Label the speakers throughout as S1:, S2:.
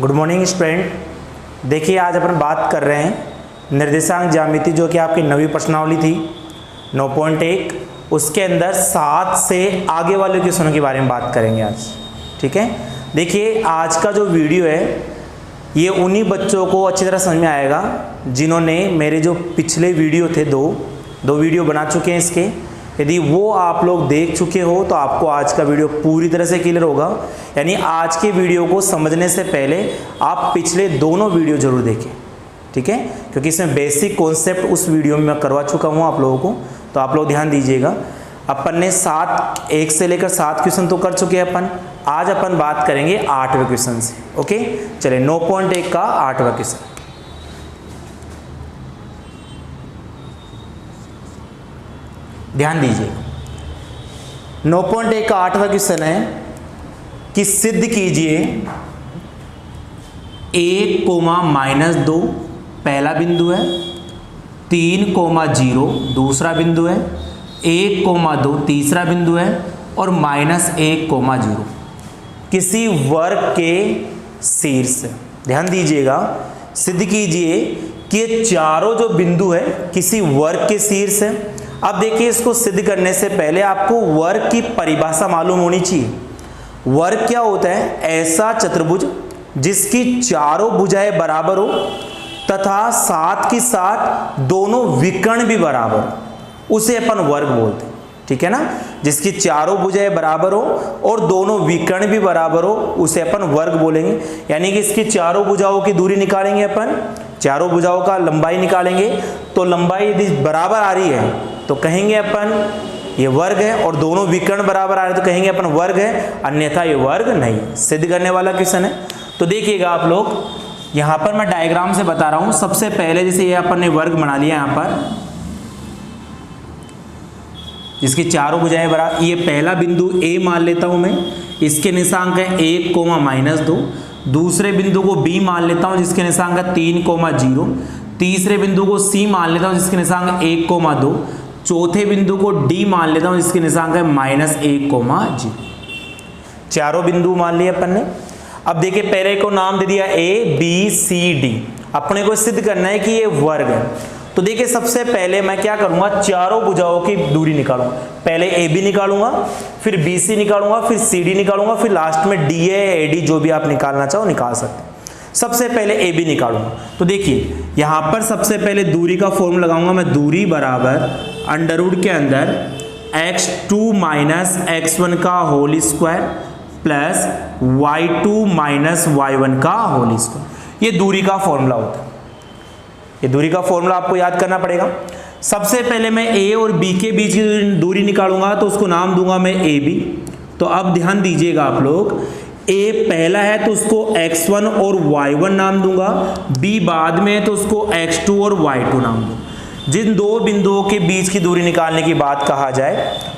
S1: Good morning student. देखिए आज अपन बात कर रहे हैं निर्देशांक ज्यामिति जो कि आपकी 9वीं प्रश्नावली थी 9.1, उसके अंदर 7 से आगे वाले क्वेश्चनों के बारे में बात करेंगे आज। ठीक है, देखिए आज का जो वीडियो है ये उन्हीं बच्चों को अच्छी तरह समझ में आएगा जिन्होंने मेरे जो पिछले वीडियो थे दो वीडियो बना चुके हैं इसके। यदि वो आप लोग देख चुके हो तो आपको आज का वीडियो पूरी तरह से क्लियर होगा। यानी आज के वीडियो को समझने से पहले आप पिछले दोनों वीडियो जरूर देखें, ठीक है, क्योंकि इसमें बेसिक कॉन्सेप्ट उस वीडियो में मैं करवा चुका हूँ आप लोगों को, तो आप लोग ध्यान दीजिएगा। अपन ने 1 से लेकर 7 क्वेश्चन तो कर चुके हैं अपन। आज अपन बात करेंगे 8वें क्वेश्चन से। ओके, चलिए 9.1 का 8वां क्वेश्चन। ध्यान दीजिए, 9.1 का 8वां क्वेश्चन है कि सिद्ध कीजिए 1, -2 पहला बिंदु है, 3, 0 दूसरा बिंदु है, 1, 2 तीसरा बिंदु है और -1, 0 किसी वर्ग के शीर्ष। ध्यान दीजिएगा, सिद्ध कीजिए कि ये चारों जो बिंदु है किसी वर्ग के शीर्ष है। अब देखिए, इसको सिद्ध करने से पहले आपको वर्ग की परिभाषा मालूम होनी चाहिए। वर्ग क्या होता है? ऐसा चतुर्भुज जिसकी चारों भुजाएं बराबर हो तथा साथ के साथ दोनों विकर्ण भी बराबर हो, उसे अपन वर्ग बोलते हैं। ठीक है ना, जिसकी चारों भुजाएं बराबर हो और दोनों विकर्ण भी बराबर हो उसे अपन वर्ग बोलेंगे। यानी कि इसकी चारों भुजाओं की दूरी निकालेंगे अपन, चारों भुजाओं का लंबाई निकालेंगे, तो लंबाई यदि बराबर आ रही है तो कहेंगे अपन ये वर्ग है, और दोनों विकर्ण बराबर आ रहे तो कहेंगे अपन वर्ग है, अन्यथा ये वर्ग नहीं। सिद्ध करने वाला क्वेश्चन है। तो देखिएगा आप लोग, यहां पर मैं डायग्राम से बता रहा हूं। सबसे पहले जैसे ये अपन ने वर्ग बना लिया यहां पर, जिसकी चारों भुजाएं बराबर। ये पहला बिंदु ए मान लेता हूं मैं, इसके निशांक है 1, -2। दूसरे बिंदु को बी मान लेता हूं जिसके निशांक है 3, 0। तीसरे बिंदु को सी मान लेता हूं जिसके निशांक 1, 2। चौथे बिंदु को डी मान लेता हूं जिसके निशांक है -1, 0। चारों बिंदु मान लिए अपन ने। अब देखिए, पहले को नाम दे दिया A, B, C, D। अपने को सिद्ध करना है कि ये वर्ग है। तो देखिए, सबसे पहले मैं क्या करूंगा, चारों भुजाओं की दूरी निकालूंगा। पहले AB निकालूंगा, फिर BC निकालूंगा, फिर CD निकालूंगा, फिर लास्ट में DA, AD जो भी आप निकालना चाहो निकाल सकते हैं। सबसे पहले AB निकालूंगा। तो देखिए, यहां पर सबसे पहले दूरी का फॉर्मूला लगाऊंगा मैं। दूरी बराबर अंडरवुड के अंदर x2 - x1 का whole square plus y2 - y1 का होल स्क्वायर। ये दूरी का फॉर्मूला होता है। ये दूरी का फॉर्मूला आपको याद करना पड़ेगा। सबसे पहले मैं A और B के बीच की दूरी निकालूंगा, तो उसको नाम दूंगा मैं AB। तो अब ध्यान दीजिएगा आप लोग, A पहला है तो उसको x1 और y1 नाम दूंगा, B बाद में है तो उसको x2 और y2 नाम दूंगा। जिन दो बिंदुओं के बीच की दूरी निकालने की बात कहा जाए,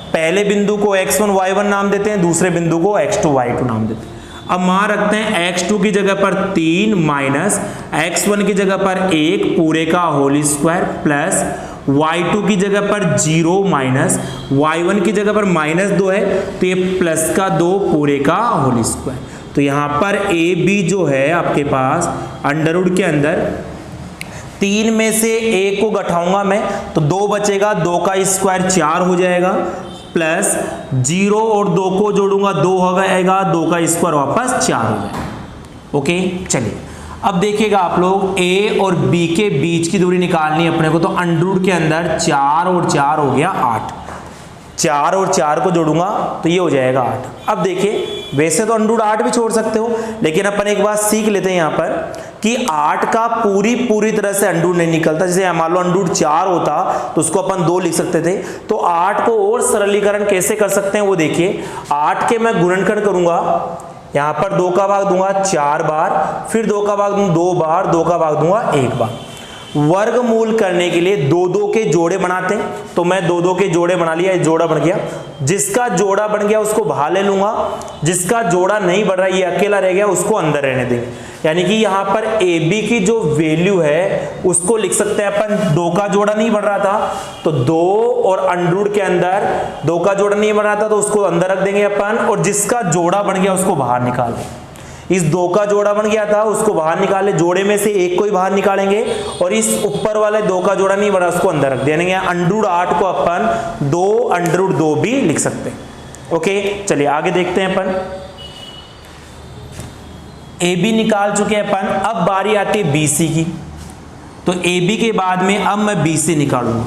S1: पहले बिंदु को x1 y1 नाम देते हैं, दूसरे बिंदु को x2 y2 नाम देते हैं। अब मान रखते हैं x2 की जगह पर 3 माइनस x1 की जगह पर 1 पूरे का होल स्क्वायर प्लस y2 की जगह पर 0 माइनस y1 की जगह पर -2 है तो ये प्लस का 2 पूरे का होल स्क्वायर। तो यहाँ पर AB जो है आपके पास अंडरवुड के अंदर 3 में से 1 को घटाऊंगा मैं तो 2 बचेगा, 2 का स्क्वायर 4 हो जाएगा, प्लस 0 और 2 को जोड़ूंगा 2 हो जाएगा, 2 का स्क्वायर वापस 4 हो जाएगा। ओके, चलिए अब देखिएगा आप लोग, A और B के बीच की दूरी निकालनी है अपने को। तो अंडरवुड के अंदर 4 और 4 हो गया 8, 4 और 4 को जोड़ूंगा तो ये हो जाएगा 8। अब देखिए, वैसे तो अंडरवुड 8 भी छोड़ सकते हो, लेकिन अपन एक बात सीख लेते हैं यहाँ पर कि 8 का पूरी तरह से अंडरवुड नहीं निकलता। जैसे मान लो अंडरवुड 4 होता तो उसको अपन 2 लिख सकते थे। तो 8 को और सरलीकरण कैसे कर सकते हैं वो देखिए। 8 के मैं गुणनखंड करूंगा, यहां पर 2 का भाग दूंगा 4 बार, फिर 2 का भाग दूंगा 2 बार, 2 का भाग दूंगा 1 बार। वर्गमूल करने के लिए 2-2 के जोड़े बनाते हैं, तो मैं 2-2 के जोड़े बना लिया, जोड़ा बन गया। जिसका जोड़ा बन गया उसको बाहर ले लूंगा, जिसका जोड़ा नहीं बन रहा ये अकेला रह गया उसको अंदर रहने देंगे। यानी कि यहाँ पर AB की जो वैल्यू है उसको लिख सकते हैं अपन, 2 का जोड़ा नहीं बन रहा था तो 2 और अंडरवुड के अंदर 2 का जोड़ा नहीं बन रहा था तो उसको अंदर रख देंगे अपन, और जिसका जोड़ा बन गया उसको बाहर निकाल देंगे। इस 2 का जोड़ा बन गया था, उसको बाहर निकाले, जोड़े में से एक को ही बाहर निकालेंगे और इस ऊपर वाले 2 का जोड़ा नहीं बना उसको अंदर रख देंगे। √8 को अपन 2√2 भी लिख सकते हैं। ओके, चलिए आगे देखते हैं अपन। ए बी निकाल चुके हैं अपन, अब बारी आती है बी सी की। तो ए बी के बाद में अब मैं बी सी निकालूंगा।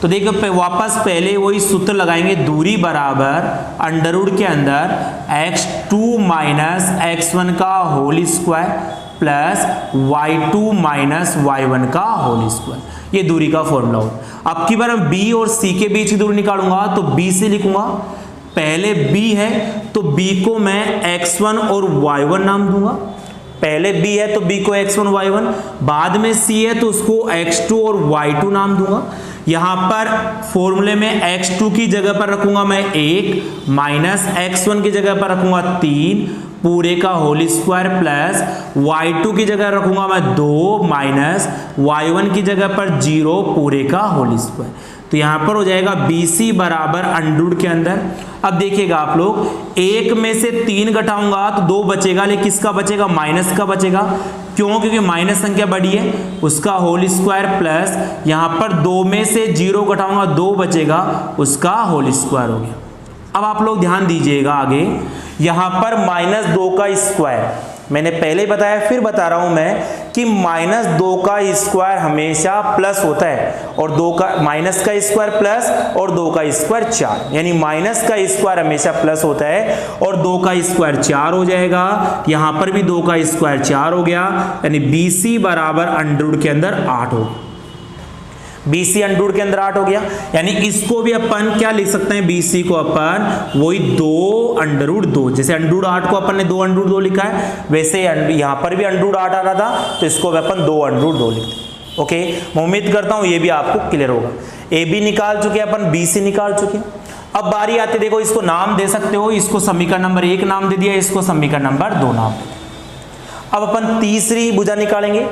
S1: तो देखो वापस पहले वही सूत्र लगाएंगे, दूरी बराबर अंडर के अंदर x2 माइनस x1 का whole square plus y2 minus y1 का होल स्क्वायर, ये दूरी का फॉर्मूला हो। अब की बार मैं b और c के बीच की दूरी निकालूंगा तो b से लिखूंगा, पहले b है तो b को मैं x1 और y1 नाम दूंगा, पहले b है तो b को x1 y1, बाद में c है तो उसको x2 और y2 नाम दूंगा। यहां पर फॉर्मूले में x2 की जगह पर रखूंगा मैं 1 माइनस x1 की जगह पर रखूंगा 3 पूरे का होल स्क्वायर प्लस y2 की जगह रखूंगा मैं 2 माइनस y1 की जगह पर 0 पूरे का होल स्क्वायर। तो यहां पर हो जाएगा BC बराबर अंडर के अंदर। अब देखिएगा आप लोग, 1 में से 3 घटाऊंगा तो 2 बचेगा, लेकिन किसका बचेगा, माइनस का बचेगा। क्यों? क्योंकि माइनस संख्या बड़ी है, उसका होल स्क्वायर प्लस यहां पर 2 में से 0 घटाऊंगा 2 बचेगा, उसका होल स्क्वायर हो गया। अब आप लोग ध्यान दीजिएगा आगे, यहां पर -2 का स्क्वायर, मैंने पहले बताया फिर बता रहा हूं मैं कि -2 का स्क्वायर हमेशा प्लस होता है, और 2 का माइनस का स्क्वायर प्लस और 2 का स्क्वायर 4, यानी माइनस का स्क्वायर हमेशा प्लस होता है और 2 का स्क्वायर 4 हो जाएगा। यहां पर भी 2 का स्क्वायर 4 हो गया, यानी BC बराबर अंडर के अंदर 8 हो गया। BC अंडर के अंदर 8 हो गया, यानी इसको भी अपन क्या लिख सकते हैं, BC को अपन वही 2√2, जैसे √8 को अपन ने 2√2 लिखा है, वैसे यहां पर भी √8 आ रहा था तो इसको भी अपन 2√2 लिखते हैं। ओके, मैं उम्मीद करता हूं ये भी आपको क्लियर होगा। AB निकाल चुके हैं अपन, BC निकाल चुके हैं। अब बारी आती, देखो इसको नाम दे सकते हो, इसको समीकरण नंबर 1 नाम दे दिया, इसको समीकरण नंबर 2 नाम दे दिया। अब अपन तीसरी भुजा निकालेंगे,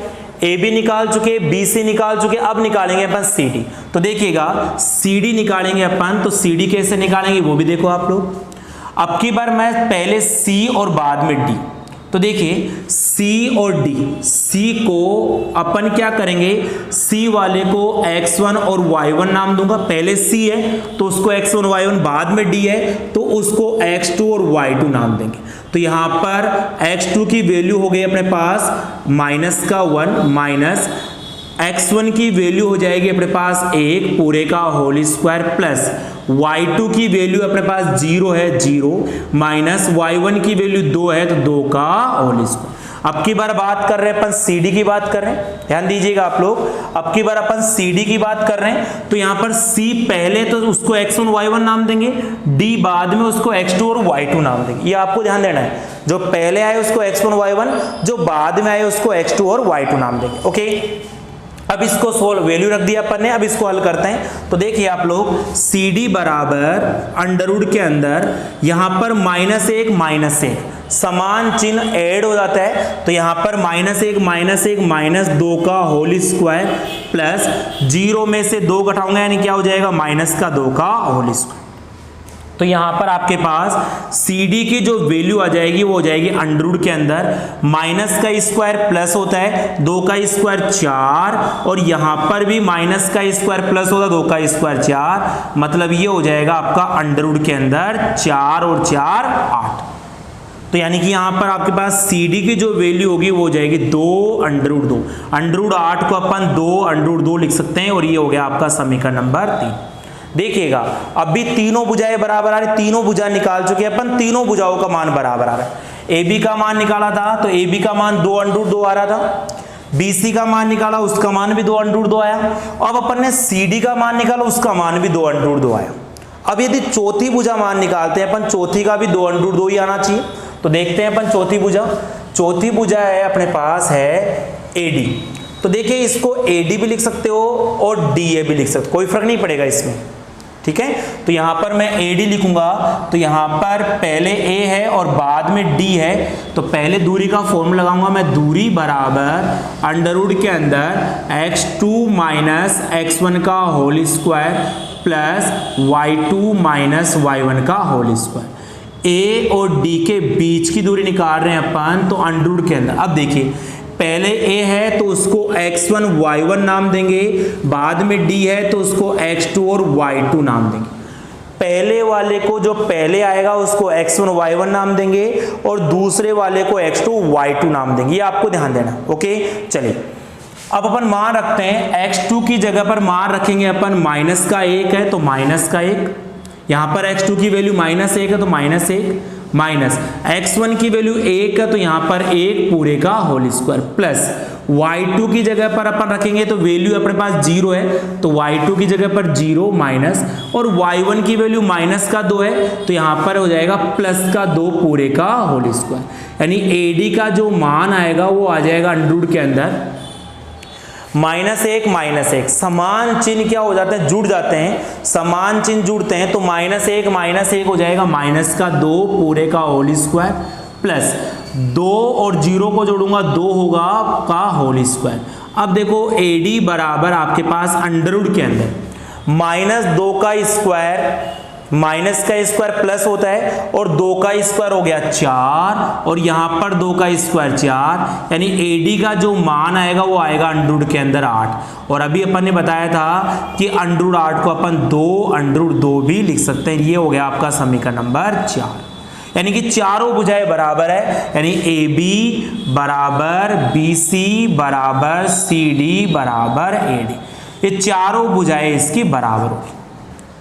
S1: AB निकाल चुके, BC निकाल चुके, अब निकालेंगे अपन CD। तो देखिएगा CD निकालेंगे अपन, तो CD कैसे निकालेंगे वो भी देखो आप लोग। अब की बार मैं पहले C और बाद में D, तो देखिए C और D, C को अपन क्या करेंगे, C वाले को x1 और y1 नाम दूंगा, पहले C है तो उसको x1 y1, बाद में D है तो उसको x2 और y2 नाम देंगे। तो यहां पर x2 की वैल्यू हो गई अपने पास -1 माइनस x1 की वैल्यू हो जाएगी अपने पास 1 पूरे का होल स्क्वायर प्लस y2 की वैल्यू अपने पास 0 है 0 माइनस y1 की वैल्यू 2 है तो 2 का होल स्क्वायर। अब की बार बात कर रहे हैं अपन CD की बात कर रहे हैं, ध्यान दीजिएगा आप लोग। अब की बार अपन CD की बात कर रहे हैं, तो यहां पर C पहले तो उसको x1 y1 नाम देंगे, D बाद में उसको x2 और y2 नाम देंगे। ये आपको ध्यान देना है, जो पहले आए उसको x1 y1, जो बाद में आए उसको x2 और y2 नाम देंगे। ओके, अब इसको सोल्व, वैल्यू रख दिया अपन ने, अब इसको हल करते हैं। तो देखिए आप लोग, CD बराबर अंडर के अंदर यहां पर -1 -1 समान चिन्ह ऐड हो जाता है, तो यहां पर -1 -2 का होल स्क्वायर प्लस 0 में से 2 घटाऊंगा, यानी क्या हो जाएगा, -2 का होल स्क्वायर। तो यहां पर आपके पास CD की जो वैल्यू आ जाएगी वो हो जाएगी अंडर के अंदर माइनस का स्क्वायर प्लस होता है 2 का स्क्वायर 4, और यहां पर भी माइनस का स्क्वायर प्लस होगा 2 का स्क्वायर 4, मतलब ये हो जाएगा आपका अंडर के अंदर 4 और 4 8। तो यानी कि यहां पर आपके पास CD की जो वैल्यू होगी वो हो जाएगी 2√2, √8 को अपन 2√2 लिख सकते हैं, और ये हो गया आपका समीकरण नंबर 3। देखिएगा अब भी तीनों भुजाएं बराबर आ रही, तीनों भुजा निकाल चुके हैं अपन, तीनों भुजाओं का मान बराबर आ रहा है। AB का मान निकाला था तो AB का मान 2√2 आ रहा था, BC का मान निकाला उसका मान भी 2√2 आया, अब अपन ने CD का मान निकाला उसका मान भी 2√2 आया। अब यदि चौथी भुजा मान निकालते हैं अपन, चौथी का भी 2√2 ही आना चाहिए। तो देखते हैं अपन चौथी भुजा, चौथी भुजा है अपने पास है AD। तो देखिए इसको AD भी लिख सकते हो और DA भी लिख सकते हो, कोई फर्क नहीं पड़ेगा इसमें, ठीक है। तो यहां पर मैं AD लिखूंगा, तो यहां पर पहले A है और बाद में D है, तो पहले दूरी का फॉर्मूला लगाऊंगा मैं, दूरी बराबर अंडर के अंदर x2 माइनस x1 का whole square plus y2 minus y1 का होल स्क्वायर। ए और डी के बीच की दूरी निकाल रहे हैं अपन, तो अंडर रूट के अंदर। अब देखिए पहले ए है तो उसको x1 y1 नाम देंगे, बाद में डी है तो उसको x2 और y2 नाम देंगे। पहले वाले को जो पहले आएगा उसको x1 y1 नाम देंगे और दूसरे वाले को x2 y2 नाम देंगे, ये आपको ध्यान देना। ओके चलिए अब अपन मान रखते हैं x2 की जगह पर मान रखेंगे अपन माइनस का 1 है तो माइनस का 1, यहां पर x2 की वैल्यू -1 है तो -1, माइनस x1 की वैल्यू 1 है तो यहां पर 1 पूरे का होल स्क्वायर, प्लस y2 की जगह पर अपन रखेंगे तो वैल्यू अपने पास 0 है तो y2 की जगह पर 0 माइनस, और y1 की वैल्यू -2 है तो यहां पर हो जाएगा +2 पूरे का होल स्क्वायर, यानी AD का जो मान आएगा वो आ जाएगा अंडर रूट के अंदर -1 समान चिन्ह क्या हो जाते हैं, जुड़ जाते हैं, समान चिन्ह जुड़ते हैं तो -1 हो जाएगा -2 पूरे का होल स्क्वायर, प्लस 2 और 0 को जोड़ूंगा 2 होगा का होल स्क्वायर। अब देखो AD बराबर आपके पास अंडर रूट के अंदर -2 का स्क्वायर, माइनस का स्क्वायर प्लस होता है और 2 का स्क्वायर हो गया 4 और यहां पर 2 का स्क्वायर 4, यानी AD का जो मान आएगा वो आएगा अंडर रूट के अंदर 8। और अभी अपन ने बताया था कि अंडर रूट 8 को अपन 2 अंडर रूट 2 भी लिख सकते हैं। ये हो गया आपका समीकरण नंबर 4, यानी कि चारों भुजाएं बराबर है, यानी AB बराबर BC बराबर CD बराबर AD, ये चारों भुजाएं इसकी बराबर होगी।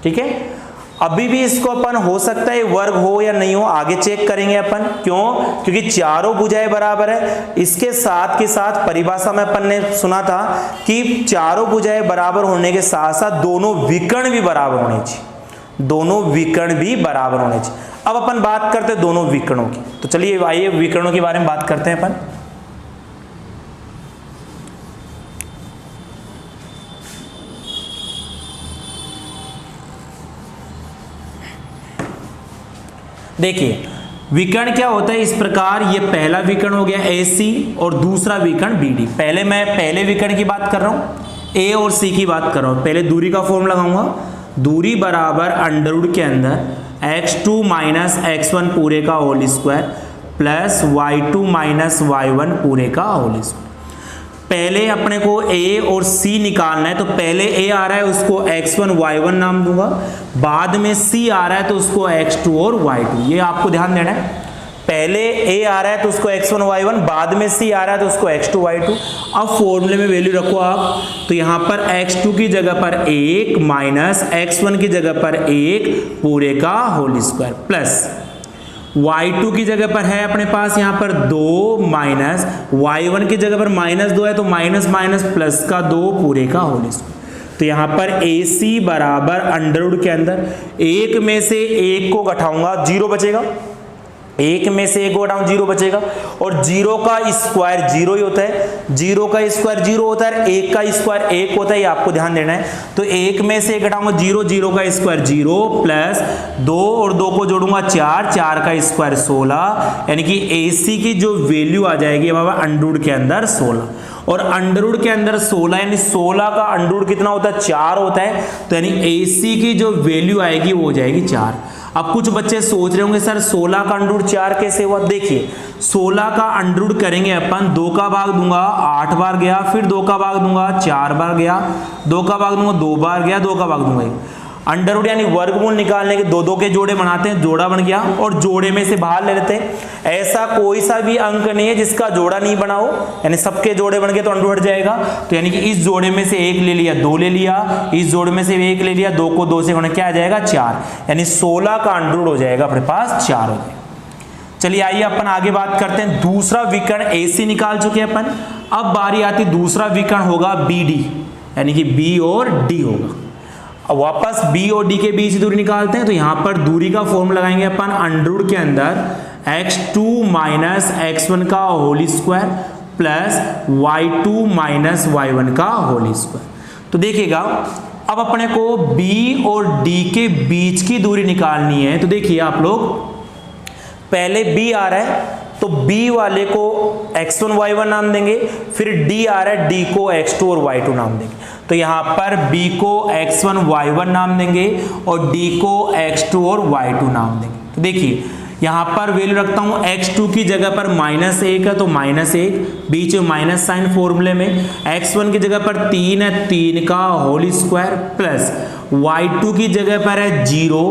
S1: ठीक है, अभी भी इसको अपन हो सकता है वर्ग हो या नहीं हो, आगे चेक करेंगे अपन। क्यों? क्योंकि चारों भुजाएं बराबर है। इसके साथ के साथ परिभाषा में अपन ने सुना था कि चारों भुजाएं बराबर होने के साथ साथ दोनों विकर्ण भी बराबर होने चाहिए, दोनों विकर्ण भी बराबर होने चाहिए। अब अपन बात करते हैं दोनों विकर्णों की, तो चलिए आइए विकर्णों के बारे में बात करते हैं अपन। देखिए विकर्ण क्या होता है इस प्रकार, ये पहला विकर्ण हो गया AC और दूसरा विकर्ण BD। पहले मैं पहले विकर्ण की बात कर रहा हूं, A और C की बात कर रहा हूं। पहले दूरी का फॉर्म लगाऊंगा, दूरी बराबर अंडर रूट के अंदर x2 माइनस x1 पूरे का whole square plus y2 minus y1 पूरे का होल स्क्वायर। पहले अपने को A और C निकालना है, तो पहले A आ रहा है उसको x1 y1 नाम दूंगा, बाद में C आ रहा है तो उसको x2 और y2, ये आपको ध्यान देना है। पहले A आ रहा है तो उसको x1 y1, बाद में C आ रहा है तो उसको x2 y2। अब फॉर्मूले में वैल्यू रखो आप, तो यहां पर x2 की जगह पर 1 माइनस x1 की जगह पर 1 पूरे का होल स्क्वायर प्लस y2 की जगह पर है अपने पास यहां पर 2 माइनस y1 की जगह पर -2 है तो माइनस माइनस प्लस का 2 पूरे का होल स्क्वायर। तो यहां पर AC बराबर अंडर रूट के अंदर 1 में से 1 को घटाऊंगा 0 बचेगा, 1 में से 1 को घटाऊं 0 बचेगा, और 0 का स्क्वायर 0 ही होता है, 0 का स्क्वायर 0 होता है, 1 का स्क्वायर 1 होता है, ये आपको ध्यान देना है। तो 1 में से 1 घटाऊंगा 0, 0 का स्क्वायर 0 प्लस 2 और 2 को जोड़ूंगा 4, 4 का स्क्वायर 16, यानी कि AC की जो वैल्यू आ जाएगी बाबा अंडर रूट के अंदर 16, और अंडर रूट के अंदर 16 यानी 16 का अंडर रूट कितना होता है 4 होता है, तो यानी AC की जो वैल्यू आएगी वो हो जाएगी 4। अब कुछ बच्चे सोच रहे होंगे सर 16 का अंडर रूट 4 कैसे हुआ। देखिए 16 का अंडर रूट करेंगे अपन, 2 का भाग दूंगा 8 बार गया, फिर 2 का भाग दूंगा 4 बार गया, 2 का भाग दूंगा 2 बार गया, 2 का भाग दूंगा। अंडर रूट यानी वर्गमूल निकालने के 2 के जोड़े बनाते हैं, जोड़ा बन गया और जोड़े में से बाहर ले लेते हैं। ऐसा कोई सा भी अंक नहीं है जिसका जोड़ा नहीं बना हो, यानी सबके जोड़े बन गए तो अंडर रूट हट जाएगा। तो यानी कि इस जोड़े में से 1 ले लिया, 2 ले लिया, इस जोड़े में से 1 ले लिया, 2 को 2 से गुणा क्या आ जाएगा 4, यानी 16 का अंडर रूट हो जाएगा अपने पास 4 हो जाएगा। चलिए आइए अपन आगे बात करते हैं। दूसरा विकर्ण AC निकाल चुके हैं अपन, अब बारी आती दूसरा विकर्ण होगा BD, यानी कि B और D होगा। अब वापस B और D के बीच दूरी निकालते हैं, तो यहां पर दूरी का फॉर्म लगाएंगे अपन अंडर रूट के अंदर x2 माइनस x1 का whole square plus y2 minus y1 का होल स्क्वायर। तो देखिएगा अब अपने को B और D के बीच की दूरी निकालनी है, तो देखिए आप लोग पहले B आ रहा है तो B वाले को x1 y1 नाम देंगे, फिर D आ रहा है D को x2 और y2 नाम देंगे। तो यहां पर B को x1 y1 नाम देंगे और D को x2 और y2 नाम देंगे। तो देखिए यहाँ पर वैल्यू रखता हूँ x2 की जगह पर -1 है तो -1, बीच में माइनस साइन फॉर्मूले में, x1 की जगह पर 3 है, 3 का होल स्क्वायर प्लस y2 की जगह पर है 0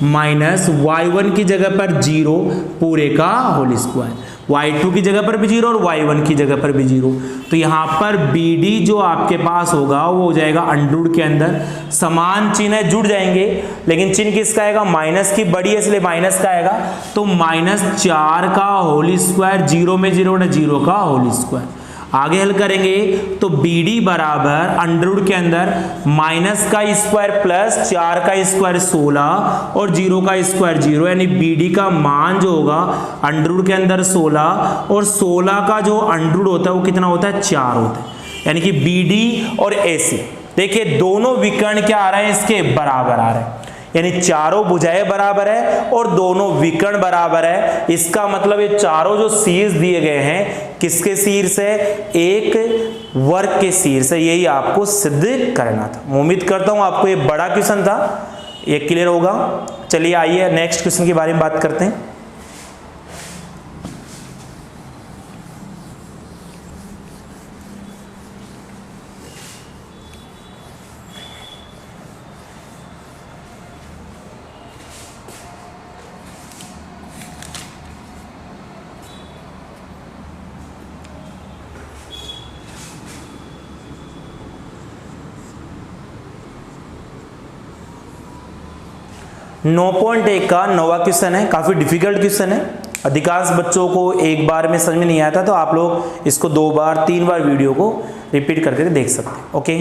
S1: माइनस y1 की जगह पर 0 पूरे का होल स्क्वायर, y2 की जगह पर भी 0 और y1 की जगह पर भी 0। तो यहाँ पर BD जो आपके पास होगा वो हो जाएगा अंडर के अंदर, समान चिन्ह है जुड़ जाएंगे, लेकिन चिन्ह किसका आएगा, माइनस की बड़ी है इसलिए माइनस का आएगा, तो -4 का होल स्क्वायर, 0 में 0 ना 0 का होल स्क्वायर। आगे हल करेंगे तो BD बराबर अंडर के अंदर माइनस का स्क्वायर प्लस 4 का स्क्वायर 16 और 0 का स्क्वायर 0, यानी BD का मान जो होगा अंडर के अंदर 16 और 16 का जो अंडर होता है वो कितना होता है, 4 होता है, यानी कि BD और AC देखिए दोनों विकर्ण क्या आ रहे हैं, इसके बराबर आ रहे हैं, यानी चारों भुजाएं बराबर है और दोनों विकर्ण बराबर है। इसका मतलब ये चारों जो शीर्ष दिए गए हैं किसके शीर्ष है, एक वर्ग के शीर्ष है, यही आपको सिद्ध करना था। उम्मीद करता हूं आपको ये बड़ा क्वेश्चन था, ये क्लियर होगा। चलिए आइए नेक्स्ट क्वेश्चन के बारे में बात करते हैं। नौ 9.1 का 9वां क्वेश्चन है, काफी डिफिकल्ट क्वेश्चन है, अधिकांश बच्चों को एक बार में समझ में नहीं आता, तो आप लोग इसको 2 बार 3 बार वीडियो को रिपीट करके देख सकते हैं। ओके,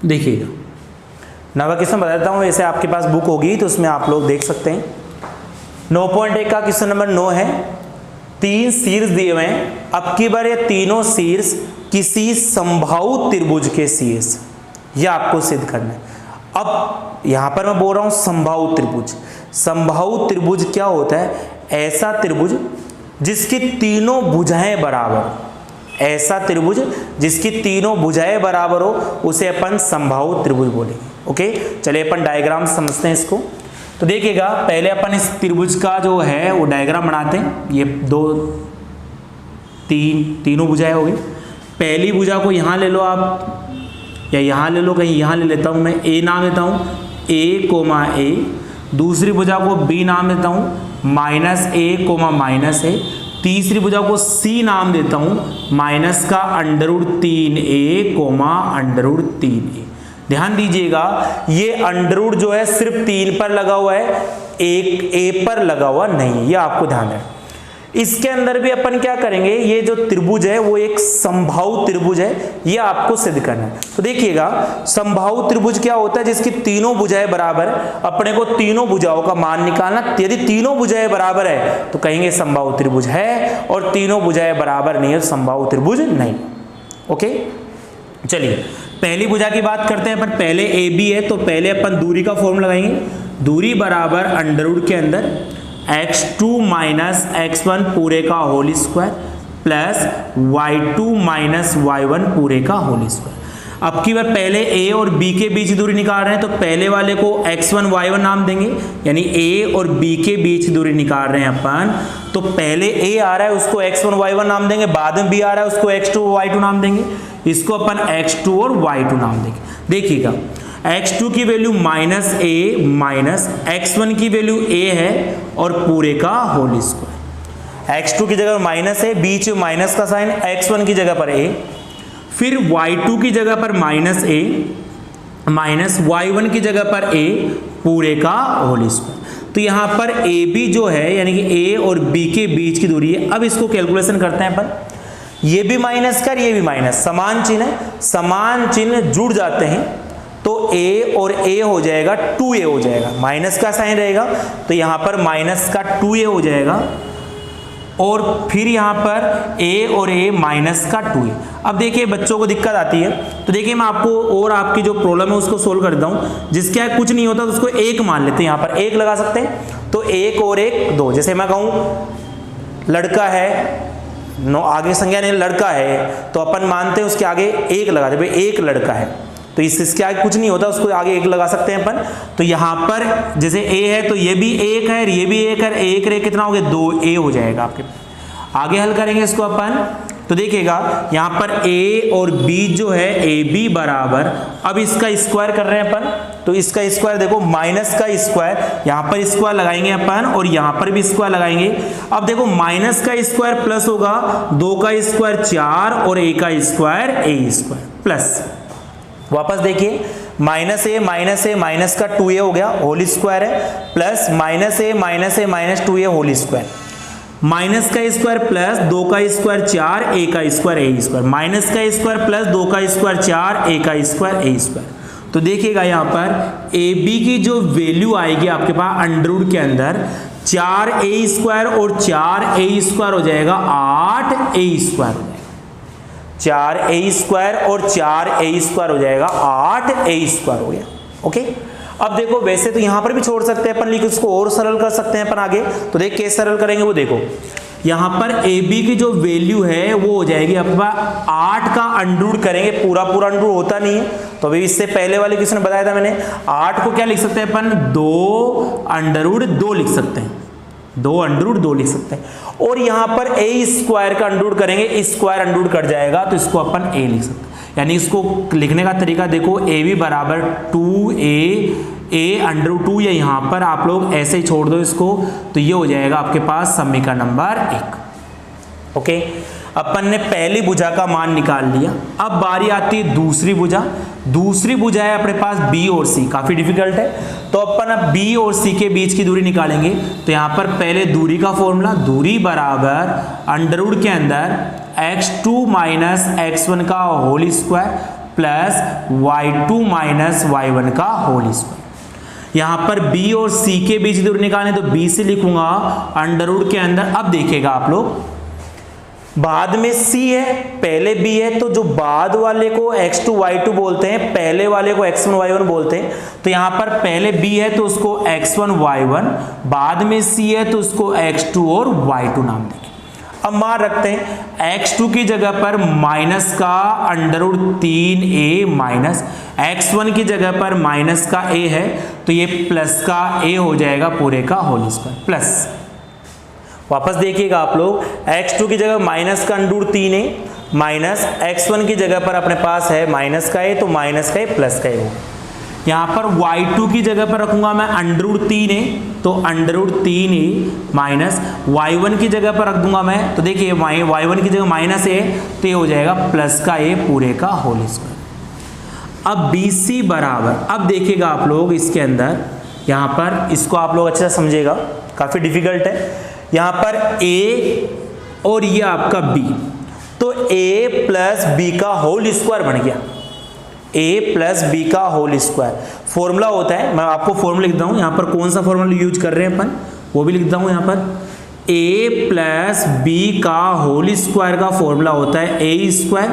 S1: देखिएगा 9वां क्वेश्चन बताता हूँ, वैसे आपके पास बुक होगी तो उसमें आप लोग देख सकते हैं। 9.1 का क्वेश्चन नंबर 9 है, 3 शीर्ष दिए हुए हैं, अब की बार ये तीनों शीर्ष किसी समबाहु त्रिभुज के शीर्ष, यह आपको सिद्ध करना है। अब यहां पर मैं बोल रहा हूं समबाहु त्रिभुज। समबाहु त्रिभुज क्या होता है, ऐसा त्रिभुज जिसकी तीनों भुजाएं बराबर, ऐसा त्रिभुज जिसकी तीनों भुजाएं बराबर हो उसे अपन समबाहु त्रिभुज बोलेंगे। ओके, चलिए अपन डायग्राम समझते हैं इसको। तो देखिएगा पहले अपन इस त्रिभुज का जो है वो डायग्राम बनाते हैं। ये तीनों भुजाएं हो गई। पहली भुजा को यहाँ ले लो आप, या यहाँ ले लो, कहीं यहाँ ले लेता हूँ मैं, ए नाम लेता हूँ, ए कोमा ए। दूसरी भुजा को बी नाम देता हूँ, -a, -a। तीसरी भुजा को सी नाम देता हूँ, माइनस का √3a, √3a। ध्यान दीजिएगा ये अंडरवुड जो है सिर्फ 3 पर लगा हुआ है, एक ए पर लगा हुआ नहीं है, ये आपको ध्यान है। इसके अंदर भी अपन क्या करेंगे, ये जो त्रिभुज है वो एक समबाहु त्रिभुज है, ये आपको सिद्ध करना है। तो देखिएगा समबाहु त्रिभुज क्या होता है, जिसकी तीनों भुजाएं बराबर, अपने को तीनों भुजाओं का मान निकालना। यदि तीनों भुजाएं बराबर है तो कहेंगे समबाहु त्रिभुज है, और तीनों भुजाएं बराबर नहीं है तो समबाहु त्रिभुज नहीं। ओके, चलिए पहली भुजा की बात करते हैं। पर पहले ए बी है तो पहले अपन दूरी का फॉर्मूला लगाएंगे। दूरी बराबर अंडरवुड के अंदर x2 माइनस x1 पूरे का whole square plus y2 minus y1 पूरे का होल स्क्वायर। अब की बार पहले a और b के बीच दूरी निकाल रहे हैं, तो पहले वाले को x1 y1 नाम देंगे, यानी a और b के बीच दूरी निकाल रहे हैं अपन। तो पहले a आ रहा है उसको x1 y1 नाम देंगे, बाद में b आ रहा है उसको x2 y2 नाम देंगे, इसको अपन x2 और y2 नाम देंगे। देखिएगा x2 की वैल्यू -a माइनस x1 की वैल्यू a है और पूरे का होल स्क्वायर। x2 की जगह माइनस है, बीच में माइनस का साइन, x1 की जगह पर a, फिर y2 की जगह पर -a माइनस y1 की जगह पर a पूरे का होल स्क्वायर। तो यहाँ पर AB जो है यानी कि a और b के बीच की दूरी है। अब इसको कैलकुलेशन करते हैं अपन, ये भी माइनस कर, ये भी माइनस, समान चिन्ह है, समान चिन्ह जुड़ जाते हैं तो a और a हो जाएगा 2a हो जाएगा, माइनस का साइन रहेगा तो यहाँ पर माइनस का 2a हो जाएगा। और फिर यहाँ पर a और a माइनस का 2a। अब देखिए बच्चों को दिक्कत आती है, तो देखिए मैं आपको और आपकी जो प्रॉब्लम है उसको सोल्व कर देता हूँ। जिसके यहाँ कुछ नहीं होता तो उसको 1 मान लेते हैं, यहाँ पर 1 लगा सकते हैं। तो 1 और 1 2। जैसे मैं कहूँ लड़का है, नो आगे संज्ञा नहीं, लड़का है, तो अपन मानते हैं उसके आगे 1 लगा दे, भाई 1 लड़का है, तो इसके आगे कुछ नहीं होता, उसको आगे 1 लगा सकते हैं अपन। तो यहाँ पर जैसे a है तो ये भी 1 है, ये भी 1 है, 1 रे कितना हो गया 2a हो जाएगा आपके। आगे हल करेंगे इसको अपन, तो देखिएगा यहाँ पर a और b जो है ab बराबर, अब इसका स्क्वायर कर रहे हैं अपन, तो इसका स्क्वायर देखो माइनस का स्क्वायर, यहाँ पर स्क्वायर लगाएंगे अपन और यहाँ पर भी स्क्वायर लगाएंगे। अब देखो माइनस का स्क्वायर प्लस होगा 2 का स्क्वायर 4 और a का स्क्वायर a स्क्वायर प्लस, वापस देखिए माइनस ए माइनस का 2a हो गया होल स्क्वायर है, plus minus a minus 2a whole square, minus का स्क्वायर प्लस 2 का स्क्वायर 4 a का स्क्वायर a स्क्वायर, माइनस का स्क्वायर प्लस 2 का स्क्वायर 4 a का स्क्वायर a स्क्वायर। तो देखिएगा यहाँ पर ए बी की जो वैल्यू आएगी आपके पास अंडर रूट के अंदर 4a स्क्वायर और 4a स्क्वायर हो जाएगा 8a स्क्वायर हो जाएगा, 4a स्क्वायर और 4a स्क्वायर हो जाएगा 8a स्क्वायर हो गया। ओके, अब देखो वैसे तो यहां पर भी छोड़ सकते हैं अपन, लेकिन उसको और सरल कर सकते हैं अपन आगे। तो देख कैसे सरल करेंगे वो देखो, यहां पर ए बी की जो वैल्यू है वो हो जाएगी अपना 8 का अंडर रूट करेंगे, पूरा अंडर रूट होता नहीं है, तो अभी इससे पहले वाले किसने बताया था मैंने, 8 को क्या लिख सकते हैं अपन 2 अंडर रूट 2 लिख सकते हैं, 2 अंडर रूट 2 लिख सकते हैं। और यहाँ पर a स्क्वायर का अंडर रूट करेंगे, स्क्वायर अंडर रूट कट जाएगा, तो इसको अपन a लिख सकते हैं। यानी इसको लिखने का तरीका देखो, a b बराबर 2a अंडर रूट 2, या यहाँ पर आप लोग ऐसे ही छोड़ दो इसको, तो ये हो जाएगा आपके पास समीकरण नंबर 1। ओके, अपन ने पहली भुजा का मान निकाल लिया। अब बारी आती है दूसरी भुजा। दूसरी भुजा है अपने पास b और c, काफी डिफिकल्ट है, तो अपन अब b और c के बीच की दूरी निकालेंगे। तो यहाँ पर पहले दूरी का फॉर्मूला, दूरी बराबर अंडर रूट के अंदर x2 माइनस x1 का whole square plus y2 minus y1 का होल स्क्वायर। यहाँ पर b और c के बीच दूरी निकालें तो b से लिखूंगा अंडर रूट के अंदर। अब देखिएगा आप लोग, बाद में c है पहले b है, तो जो बाद वाले को x2 y2 बोलते हैं, पहले वाले को x1 y1 बोलते हैं। तो यहाँ पर पहले b है तो उसको x1 y1, बाद में c है तो उसको x2 और y2 नाम देंगे। अब मान रखते हैं x2 की जगह पर माइनस का under root 3a minus, x1 की जगह पर माइनस का a है तो ये प्लस का a हो जाएगा पूरे का होल स्क्वायर प्लस। वापस देखिएगा आप लोग, x2 की जगह माइनस का under root 3a minus x1 की जगह पर अपने पास है माइनस का a, तो माइनस का a प्लस का a होगा। यहाँ पर y2 की जगह पर रखूंगा मैं अंडर रूट 3a, तो under root 3a minus y1 की जगह पर रख दूंगा मैं, तो देखिए y1 की जगह माइनस a, तो ये हो जाएगा प्लस का a पूरे का होल स्क्वायर। अब BC बराबर, अब देखिएगा आप लोग इसके अंदर, यहाँ पर इसको आप लोग अच्छे से समझिएगा, काफी डिफिकल्ट है। यहाँ पर a और ये आपका b, तो a प्लस बी का होल स्क्वायर बन गया, a प्लस बी का होल स्क्वायर। फॉर्मूला होता है, मैं आपको फॉर्मूला लिखता हूँ, यहाँ पर कौन सा फॉर्मूला यूज कर रहे हैं अपन वो भी लिखता हूँ। यहाँ पर a प्लस बी का होल स्क्वायर का फॉर्मूला होता है a square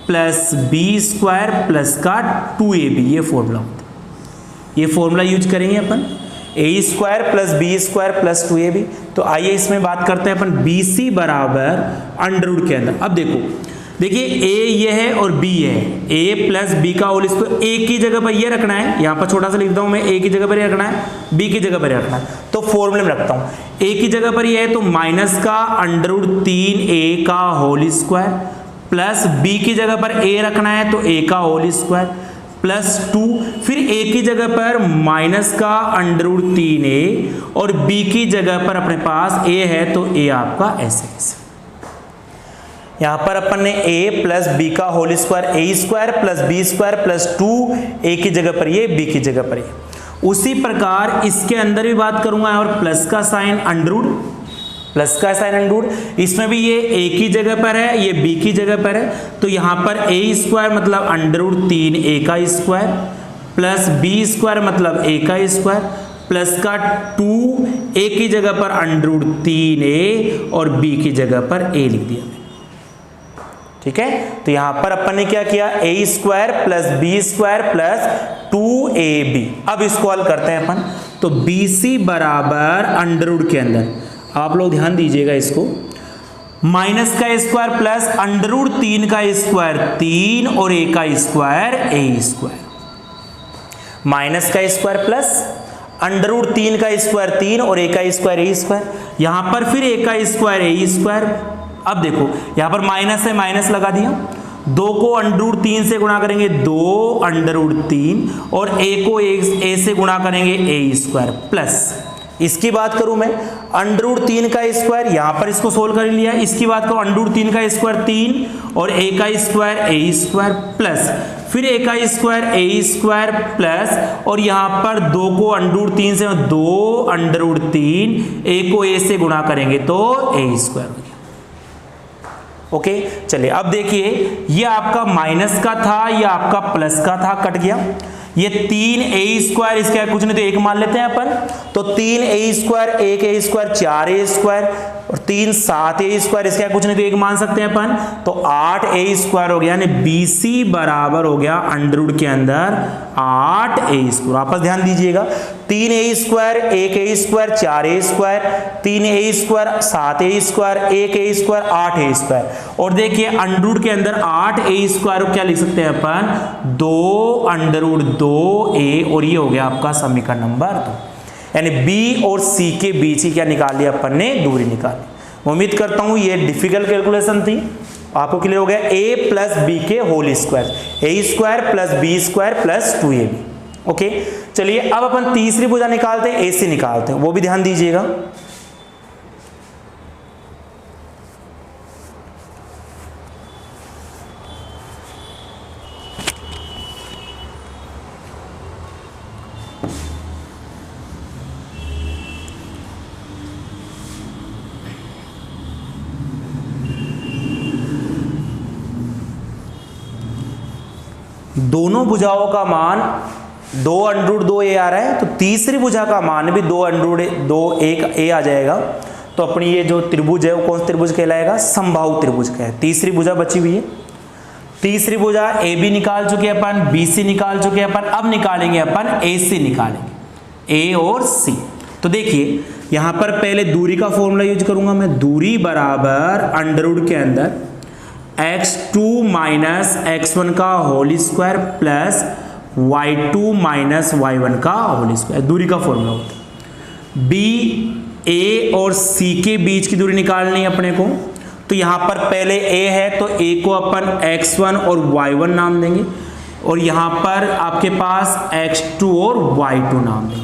S1: plus B square plus का 2ab, ये फॉर्मूला होता है। ये फॉर्मूला यूज करेंगे अपन, a square plus B square plus 2ab। तो आइए इसमें बात करते हैं अपन BC बराबर अंडर रूट के अंदर। अब देखिए a ये है और b है, a प्लस बी का होल स्क्वायर, a की जगह पर ये रखना है, यहाँ पर छोटा सा लिखता हूँ मैं, a की जगह पर ये रखना है, b की जगह पर ये रखना है, तो फॉर्मूले में रखता हूँ। a की जगह पर ये है तो माइनस का अंडर रूट 3a का होल स्क्वायर प्लस b की जगह पर a रखना है तो a का होल स्क्वायर प्लस 2, फिर a की जगह पर माइनस का अंडर रूट 3a और b की जगह पर अपने पास a है तो a आपका ऐसे ऐसे। यहाँ पर अपन ने a प्लस बी का whole square, a square plus B square plus 2, a की जगह पर ये, b की जगह पर ये। उसी प्रकार इसके अंदर भी बात करूंगा और प्लस का साइन अंडर रूट, प्लस का साइन अंडर रूट, इसमें भी ये a की जगह पर है, ये b की जगह पर है, तो यहाँ पर a स्क्वायर मतलब अंडर रूट 3a का स्क्वायर प्लस b स्क्वायर मतलब a का स्क्वायर प्लस का 2 ए की जगह पर √3a और b की जगह पर a लिख दिया। ठीक है, तो यहां पर अपन ने क्या किया, a² plus b² plus 2ab। अब इसको हल करते हैं अपन, तो bc बराबर अंडर के अंदर, आप लोग ध्यान दीजिएगा इसको, माइनस का स्क्वायर प्लस √3 का स्क्वायर 3 और a का स्क्वायर a², माइनस का स्क्वायर प्लस √3 का स्क्वायर 3 और a का स्क्वायर a², यहां पर फिर a का स्क्वायर a²। अब देखो यहां पर माइनस है, माइनस लगा दिया, 2 को √3 से गुणा करेंगे 2 √3 और a को a से गुणा करेंगे a² प्लस, इसकी बात करूं मैं √3 का स्क्वायर, यहां पर इसको सोल्व कर लिया, इसकी बात करूं √3 का स्क्वायर 3 और a का स्क्वायर a² प्लस फिर a का स्क्वायर a² प्लस, और यहां पर 2 को √3 से 2 √3, a को a से गुणा करेंगे तो a² हो गया। ओके, चलिए अब देखिए ये आपका माइनस का था, ये आपका प्लस का था, कट गया। ये 3a², इसका कुछ नहीं तो 1 मान लेते हैं अपन, तो 3a², 1a², 4a² और 3 7a², इसका कुछ नहीं तो 1 मान सकते हैं अपन, तो 8a² हो गया, यानी bc बराबर हो गया अंडर के अंदर 8a²। वापस ध्यान दीजिएगा, 3a², 1a², 4a², 3a², 7a², 1a², 8a², और देखिए अंडर के अंदर 8a² क्या लिख सकते हैं अपन, 2√2a, और ये हो गया आपका समीकरण नंबर 2, यानी b और c के बीच ही क्या निकाल लिया अपन ने, दूरी निकाली। उम्मीद करता हूं ये डिफिकल्ट कैलकुलेशन थी, आपको क्लियर हो गया। a प्लस b के whole square, a² plus b² plus 2ab। Okay, चलिए अब अपन तीसरी भुजा निकालते हैं, ac निकालते हैं, वो भी ध्यान दीजिएगा। दोनों भुजाओं का मान 2√2a आ रहा है, तो तीसरी भुजा का मान भी 2√2a आ जाएगा। तो अपनी ये जो त्रिभुज है वो कौन सा त्रिभुज कहलाएगा, समबाहु त्रिभुज का है। तीसरी भुजा बची हुई है, तीसरी भुजा AB निकाल चुके हैं अपन, BC निकाल चुके हैं अपन, अब निकालेंगे अपन AC निकालेंगे, A और C। तो देखिए यहां पर पहले दूरी का फॉर्मूला यूज करूंगा मैं, दूरी बराबर अंडर के अंदर x2 माइनस x1 का whole square plus y2 minus y1 का होल स्क्वायर, दूरी का फॉर्मूला होता है। B, A और C के बीच की दूरी निकालनी है अपने को, तो यहां पर पहले A है तो A को अपन x1 और y1 नाम देंगे, और यहां पर आपके पास x2 और y2 नाम देंगे।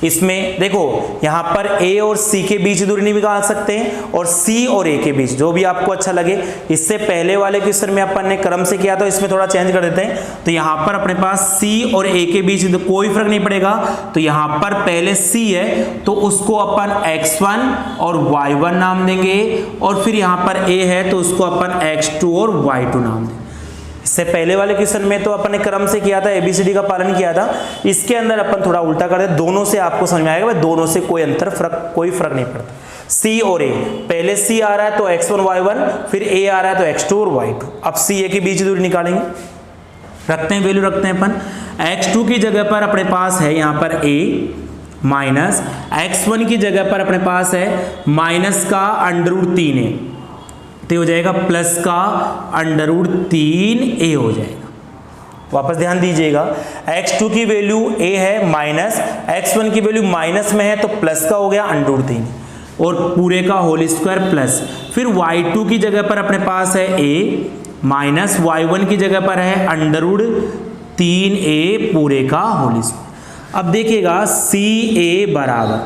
S1: इसमें देखो यहां पर A और C के बीच दूरी नहीं निकाल सकते हैं, और C और A के बीच, जो भी आपको अच्छा लगे। इससे पहले वाले क्वेश्चन में अपन ने क्रम से किया, तो इसमें थोड़ा चेंज कर देते हैं। तो यहां पर अपने पास C और A के बीच तो कोई फर्क नहीं पड़ेगा, तो यहां पर पहले C है तो उसको अपन x1 और y1 नाम देंगे, और फिर यहां पर A है तो उसको अपन x2 और y2 नाम देंगे। इससे पहले वाले क्वेश्चन में तो अपन ने क्रम से किया था, ABCD का पालन किया था। इसके अंदर अपन थोड़ा उल्टा कर दे, दोनों से आपको समझ में आएगा, दोनों से कोई कोई फर्क नहीं पड़ता। C और A, पहले C आ रहा है तो x1 y1, फिर A आ रहा है तो x2 और y2। अब C A के बीच दूरी निकालेंगे, रखते हैं वैल्यू, रखते हैं अपन x2 की जगह पर अपने पास है यहाँ पर A माइनस x1 की जगह पर अपने पास है माइनस का √3a, तो हो जाएगा प्लस का √3a हो जाएगा। वापस ध्यान दीजिएगा, x2 की वैल्यू a है माइनस, x1 की वैल्यू माइनस में है तो प्लस का हो गया √3 और पूरे का होल स्क्वायर प्लस, फिर y2 की जगह पर अपने पास है a माइनस, y1 की जगह पर है √3a पूरे का होल स्क्वायर। अब देखिएगा CA बराबर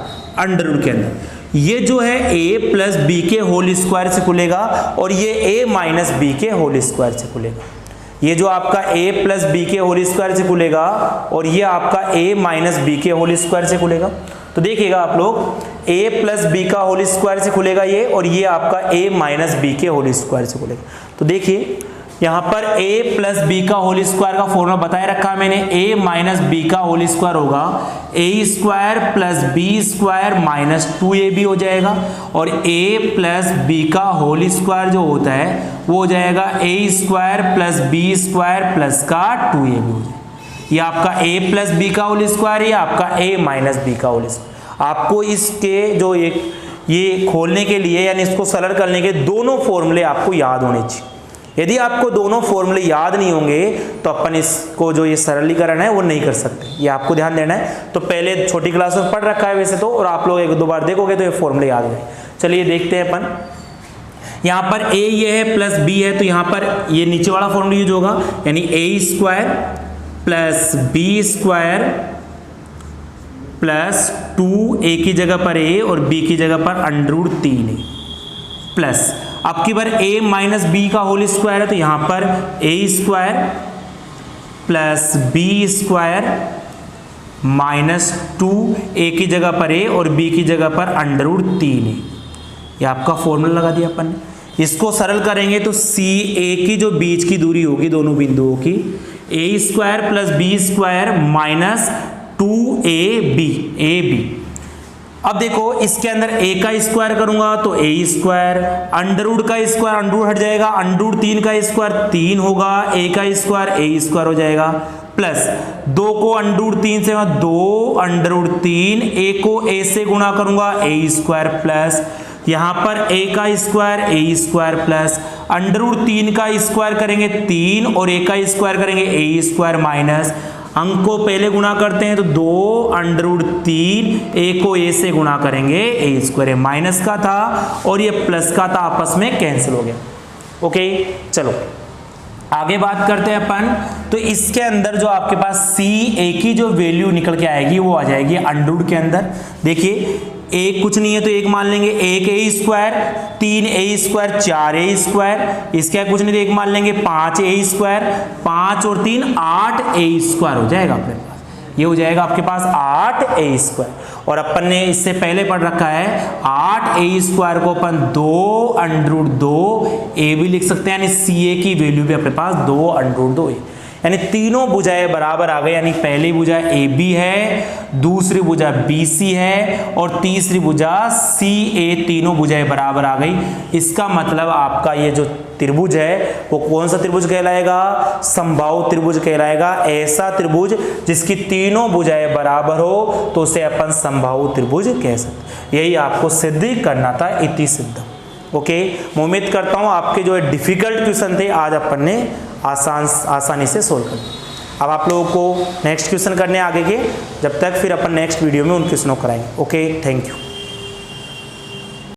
S1: अंडर के अंदर ये जो है a प्लस बी के होल स्क्वायर से खुलेगा, और ये a माइनस बी के होल स्क्वायर से खुलेगा। ये जो आपका a प्लस बी के होल स्क्वायर से खुलेगा, और ये आपका a माइनस बी के होल स्क्वायर से खुलेगा। तो देखिएगा आप लोग, a प्लस बी का होल स्क्वायर से खुलेगा ये, और ये आपका a माइनस बी के होल स्क्वायर से खुलेगा। तो देखिए यहाँ पर a प्लस बी का होल स्क्वायर का फॉर्मूला बताए रखा है मैंने, a माइनस बी का होल स्क्वायर होगा a square plus B square minus 2ab हो जाएगा, और a प्लस बी का होल स्क्वायर जो होता है वो हो जाएगा a square plus B square plus का 2ab हो जाएगा। ये आपका a प्लस बी का होल स्क्वायर, ये आपका a माइनस बी का होल स्क्वायर। आपको इसके जो ये खोलने के लिए यानी इसको सरल करने के दोनों फॉर्मूले आपको याद होने चाहिए। यदि आपको दोनों फॉर्मूले याद नहीं होंगे तो अपन इसको जो ये सरलीकरण है वो नहीं कर सकते, ये आपको ध्यान देना है। तो पहले छोटी क्लास में पढ़ रखा है वैसे तो, और आप लोग एक दो बार देखोगे तो ये फॉर्मूले याद हो जाए। चलिए देखते हैं अपन, यहाँ पर a ये है प्लस b है, तो यहाँ पर ये नीचे वाला फॉर्मूला यूज होगा, यानी a square plus B square plus 2a की जगह पर a और b की जगह पर √3a प्लस, अब की बार a माइनस बी का होल स्क्वायर है तो यहाँ पर a square plus B square minus 2a की जगह पर a और b की जगह पर √3a, ये आपका फॉर्मूला लगा दिया अपन ने। इसको सरल करेंगे तो सी ए की जो बीच की दूरी होगी दोनों बिंदुओं की, a square plus B square minus 2ab। अब देखो इसके अंदर a का स्क्वायर करूंगा तो a स्क्वायर, अंडर का स्क्वायर अंडर हट जाएगा, √3 का स्क्वायर 3 होगा, a का स्क्वायर a स्क्वायर हो जाएगा, प्लस 2 को √3 से 2 √3, a को a से गुणा करूंगा a स्क्वायर प्लस, यहाँ पर a का स्क्वायर a स्क्वायर प्लस, √3 का स्क्वायर करेंगे 3 और a का स्क्वायर करेंगे a स्क्वायर माइनस, अंक को पहले गुणा करते हैं तो 2 √3, a को a से गुणा करेंगे a स्क्वायर, माइनस का था और ये प्लस का था, आपस में कैंसिल हो गया। ओके चलो आगे बात करते हैं अपन। तो इसके अंदर जो आपके पास सी ए की जो वैल्यू निकल के आएगी वो आ जाएगी अंडर के अंदर। देखिए a कुछ नहीं है तो 1 मान लेंगे, 1a square 3a square 4a square, इसका कुछ नहीं तो 1 मान लेंगे 5a स्क्वायर, 5 और 3 8a स्क्वायर हो जाएगा अपने पास, ये हो जाएगा आपके पास 8a स्क्वायर। और अपन ने इससे पहले पढ़ रखा है 8a स्क्वायर को अपन 2√2a भी लिख सकते हैं, यानी ca की वैल्यू भी अपने पास 2√2a, यानी तीनों भुजाएं बराबर आ गए, यानी पहली भुजा AB है, दूसरी भुजा BC है और तीसरी भुजा CA, तीनों भुजाएं बराबर आ गई। इसका मतलब आपका ये जो त्रिभुज है वो कौन सा त्रिभुज कहलाएगा? समबाहु त्रिभुज कहलाएगा। ऐसा त्रिभुज जिसकी तीनों भुजाएं बराबर हो तो उसे अपन समबाहु त्रिभुज कह सकते। यही आपको सिद्ध करना था, इति सिद्धम। ओके, मैं उम्मीद करता हूँ आपके जो डिफिकल्ट क्वेश्चन थे आज अपन ने आसानी से सोल्व कर दिया। अब आप लोगों को नेक्स्ट क्वेश्चन करने आगे के, जब तक फिर अपन नेक्स्ट वीडियो में उन क्वेश्चनों कराएंगे। Okay, thank you.